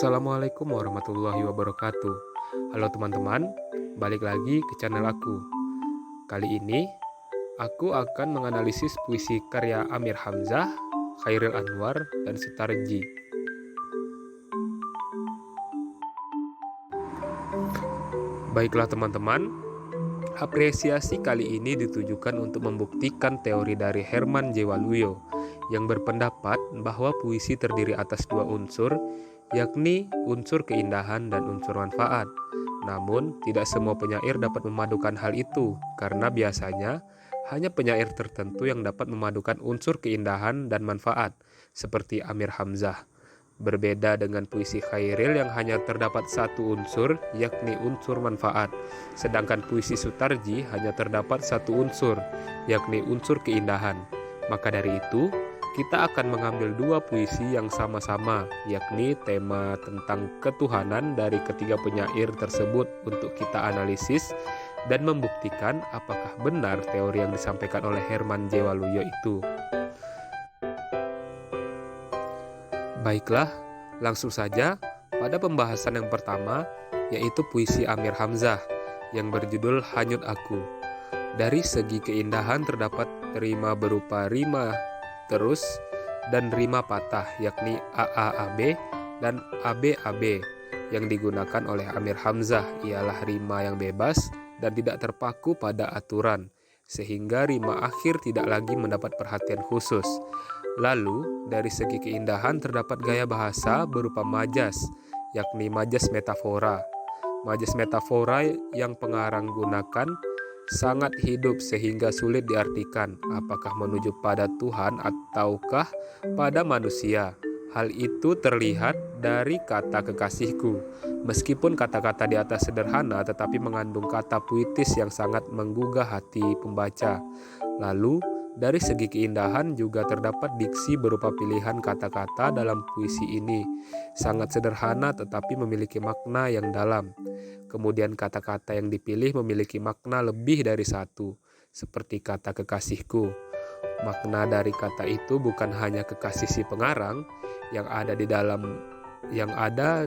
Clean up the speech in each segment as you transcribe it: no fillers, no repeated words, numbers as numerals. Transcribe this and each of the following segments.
Assalamualaikum warahmatullahi wabarakatuh. Halo teman-teman, balik lagi ke channel aku. Kali ini, aku akan menganalisis puisi karya Amir Hamzah, Chairil Anwar, dan Sutarji. Baiklah teman-teman, apresiasi kali ini ditujukan untuk membuktikan teori dari Herman J. Waluyo yang berpendapat bahwa puisi terdiri atas dua unsur, yakni unsur keindahan dan unsur manfaat. Namun, tidak semua penyair dapat memadukan hal itu, karena biasanya hanya penyair tertentu yang dapat memadukan unsur keindahan dan manfaat, seperti Amir Hamzah. Berbeda dengan puisi Chairil yang hanya terdapat satu unsur, yakni unsur manfaat. Sedangkan puisi Sutarji hanya terdapat satu unsur, yakni unsur keindahan. Maka dari itu, kita akan mengambil dua puisi yang sama-sama, yakni tema tentang ketuhanan dari ketiga penyair tersebut untuk kita analisis dan membuktikan apakah benar teori yang disampaikan oleh Herman J. Waluyo itu. Baiklah, langsung saja pada pembahasan yang pertama, yaitu puisi Amir Hamzah yang berjudul Hanyut Aku. Dari segi keindahan terdapat rima berupa rima terus dan rima patah, yakni AAAB dan ABAB. Yang digunakan oleh Amir Hamzah ialah rima yang bebas dan tidak terpaku pada aturan, sehingga rima akhir tidak lagi mendapat perhatian khusus. Lalu, dari segi keindahan terdapat gaya bahasa berupa majas, yakni majas metafora. Majas metafora yang pengarang gunakan sangat hidup sehingga sulit diartikan apakah menuju pada Tuhan ataukah pada manusia. Hal itu terlihat dari kata kekasihku. Meskipun kata-kata di atas sederhana tetapi mengandung kata puitis yang sangat menggugah hati pembaca. Lalu, dari segi keindahan juga terdapat diksi berupa pilihan kata-kata dalam puisi ini. Sangat sederhana tetapi memiliki makna yang dalam. Kemudian kata-kata yang dipilih memiliki makna lebih dari satu, seperti kata kekasihku. Makna dari kata itu bukan hanya kekasih si pengarang yang ada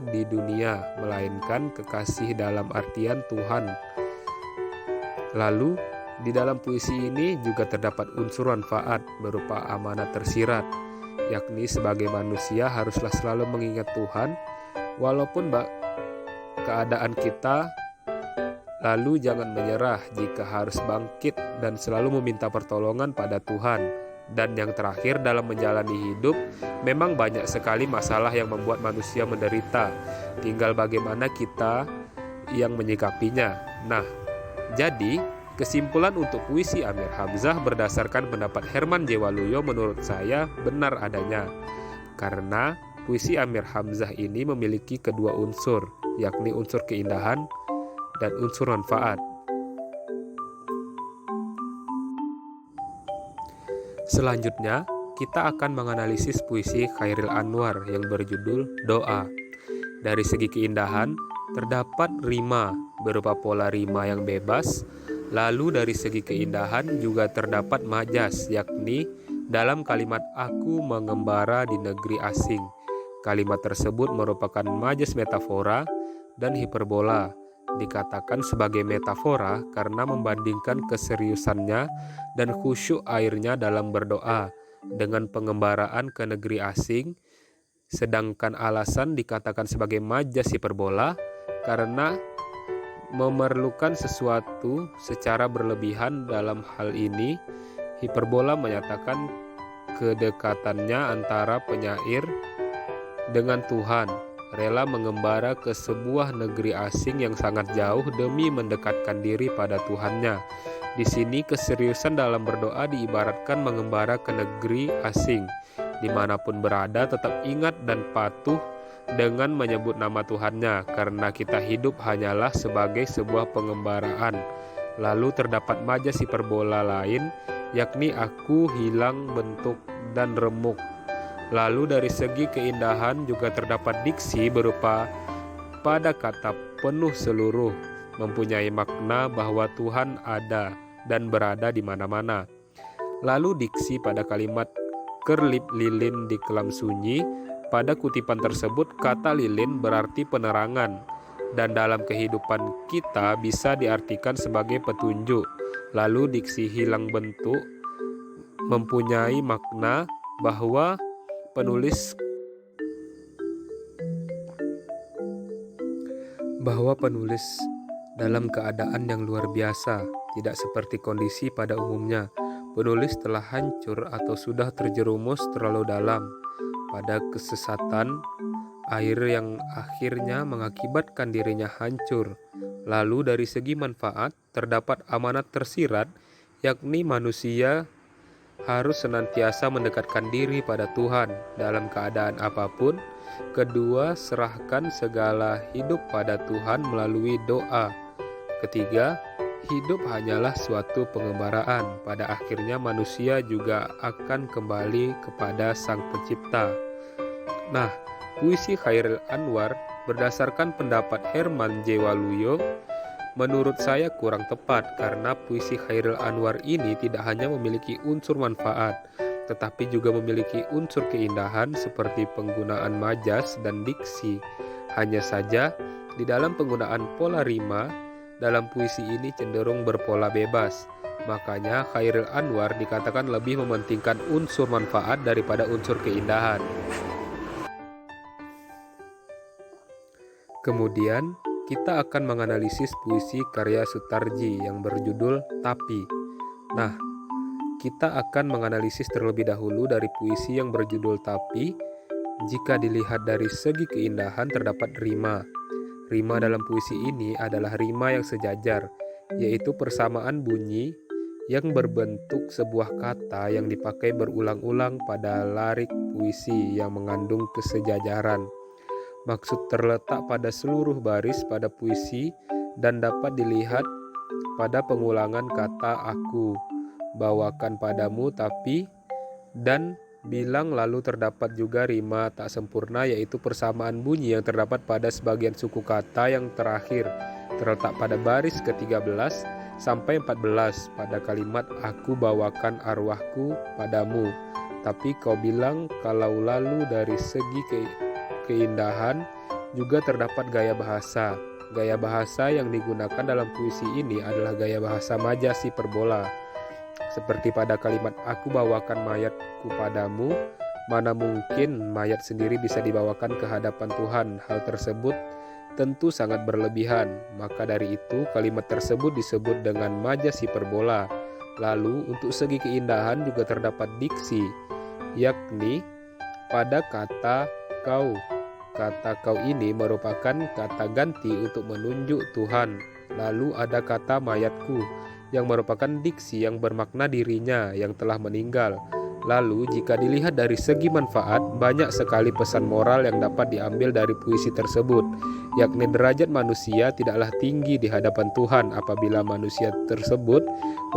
di dunia, melainkan kekasih dalam artian Tuhan. Lalu, di dalam puisi ini juga terdapat unsur manfaat berupa amanat tersirat, yakni sebagai manusia haruslah selalu mengingat Tuhan, walaupun keadaan kita, lalu jangan menyerah jika harus bangkit dan selalu meminta pertolongan pada Tuhan. Dan yang terakhir, dalam menjalani hidup, memang banyak sekali masalah yang membuat manusia menderita, tinggal bagaimana kita yang menyikapinya. Nah, jadi kesimpulan untuk puisi Amir Hamzah berdasarkan pendapat Herman J. Waluyo menurut saya benar adanya. Karena puisi Amir Hamzah ini memiliki kedua unsur, yakni unsur keindahan dan unsur manfaat. Selanjutnya, kita akan menganalisis puisi Chairil Anwar yang berjudul Doa. Dari segi keindahan, terdapat rima berupa pola rima yang bebas. Lalu dari segi keindahan juga terdapat majas, yakni dalam kalimat aku mengembara di negeri asing. Kalimat tersebut merupakan majas metafora dan hiperbola. Dikatakan sebagai metafora karena membandingkan keseriusannya dan khusyuk airnya dalam berdoa dengan pengembaraan ke negeri asing. Sedangkan alasan dikatakan sebagai majas hiperbola karena memerlukan sesuatu secara berlebihan. Dalam hal ini, hiperbola menyatakan kedekatannya antara penyair dengan Tuhan, rela mengembara ke sebuah negeri asing yang sangat jauh demi mendekatkan diri pada Tuhannya. Di sini keseriusan dalam berdoa diibaratkan mengembara ke negeri asing. Dimanapun berada tetap ingat dan patuh dengan menyebut nama Tuhannya, karena kita hidup hanyalah sebagai sebuah pengembaraan. Lalu terdapat majas hiperbola lain, yakni aku hilang bentuk dan remuk. Lalu dari segi keindahan juga terdapat diksi berupa pada kata penuh seluruh, mempunyai makna bahwa Tuhan ada dan berada di mana-mana. Lalu diksi pada kalimat kerlip lilin di kelam sunyi pada kutipan tersebut kata lilin berarti penerangan, dan dalam kehidupan kita bisa diartikan sebagai petunjuk. Lalu diksi hilang bentuk mempunyai makna bahwa penulis dalam keadaan yang luar biasa, tidak seperti kondisi pada umumnya. Penulis telah hancur atau sudah terjerumus terlalu dalam pada kesesatan, air yang akhirnya mengakibatkan dirinya hancur. Lalu dari segi manfaat, terdapat amanat tersirat, yakni manusia harus senantiasa mendekatkan diri pada Tuhan dalam keadaan apapun. Kedua, serahkan segala hidup pada Tuhan melalui doa. Ketiga, hidup hanyalah suatu pengembaraan. Pada akhirnya manusia juga akan kembali kepada Sang Pencipta. Nah, puisi Chairil Anwar berdasarkan pendapat Herman J. Waluyo menurut saya kurang tepat, karena puisi Chairil Anwar ini tidak hanya memiliki unsur manfaat, tetapi juga memiliki unsur keindahan seperti penggunaan majas dan diksi. Hanya saja, di dalam penggunaan pola rima, dalam puisi ini cenderung berpola bebas. Makanya Chairil Anwar dikatakan lebih mementingkan unsur manfaat daripada unsur keindahan. Kemudian, kita akan menganalisis puisi karya Sutarji yang berjudul Tapi. Nah, kita akan menganalisis terlebih dahulu dari puisi yang berjudul Tapi. Jika dilihat dari segi keindahan, terdapat rima. Rima dalam puisi ini adalah rima yang sejajar, yaitu persamaan bunyi yang berbentuk sebuah kata yang dipakai berulang-ulang pada larik puisi yang mengandung kesejajaran. Maksud terletak pada seluruh baris pada puisi dan dapat dilihat pada pengulangan kata aku, bawakan padamu tapi, dan bilang. Lalu terdapat juga rima tak sempurna, yaitu persamaan bunyi yang terdapat pada sebagian suku kata yang terakhir, terletak pada baris ke-13 sampai 14 pada kalimat aku bawakan arwahku padamu. Tapi kau bilang. Kalau lalu dari segi keindahan juga terdapat gaya bahasa. Gaya bahasa yang digunakan dalam puisi ini adalah gaya bahasa majas hiperbola. Seperti pada kalimat aku bawakan mayatku padamu, mana mungkin mayat sendiri bisa dibawakan ke hadapan Tuhan. Hal tersebut tentu sangat berlebihan. Maka dari itu kalimat tersebut disebut dengan majas hiperbola. Lalu untuk segi keindahan juga terdapat diksi, yakni pada kata kau. Kata kau ini merupakan kata ganti untuk menunjuk Tuhan. Lalu ada kata mayatku yang merupakan diksi yang bermakna dirinya yang telah meninggal. Lalu jika dilihat dari segi manfaat, banyak sekali pesan moral yang dapat diambil dari puisi tersebut, yakni derajat manusia tidaklah tinggi di hadapan Tuhan apabila manusia tersebut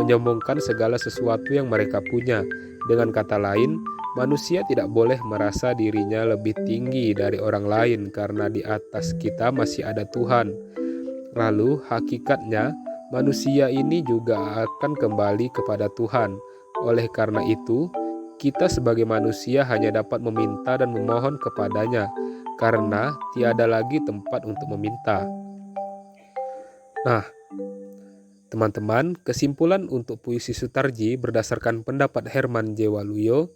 menyombongkan segala sesuatu yang mereka punya. Dengan kata lain, manusia tidak boleh merasa dirinya lebih tinggi dari orang lain karena di atas kita masih ada Tuhan. Lalu hakikatnya manusia ini juga akan kembali kepada Tuhan. Oleh karena itu, kita sebagai manusia hanya dapat meminta dan memohon kepadanya karena tiada lagi tempat untuk meminta. Nah, teman-teman, kesimpulan untuk puisi Sutarji berdasarkan pendapat Herman J. Waluyo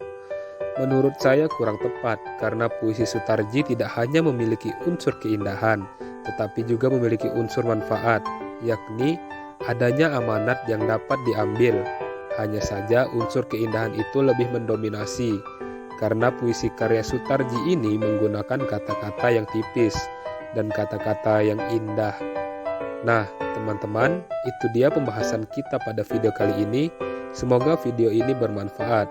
menurut saya kurang tepat, karena puisi Sutarji tidak hanya memiliki unsur keindahan, tetapi juga memiliki unsur manfaat, yakni adanya amanat yang dapat diambil. Hanya saja unsur keindahan itu lebih mendominasi, karena puisi karya Sutarji ini menggunakan kata-kata yang tipis dan kata-kata yang indah. Nah, teman-teman, itu dia pembahasan kita pada video kali ini. Semoga video ini bermanfaat.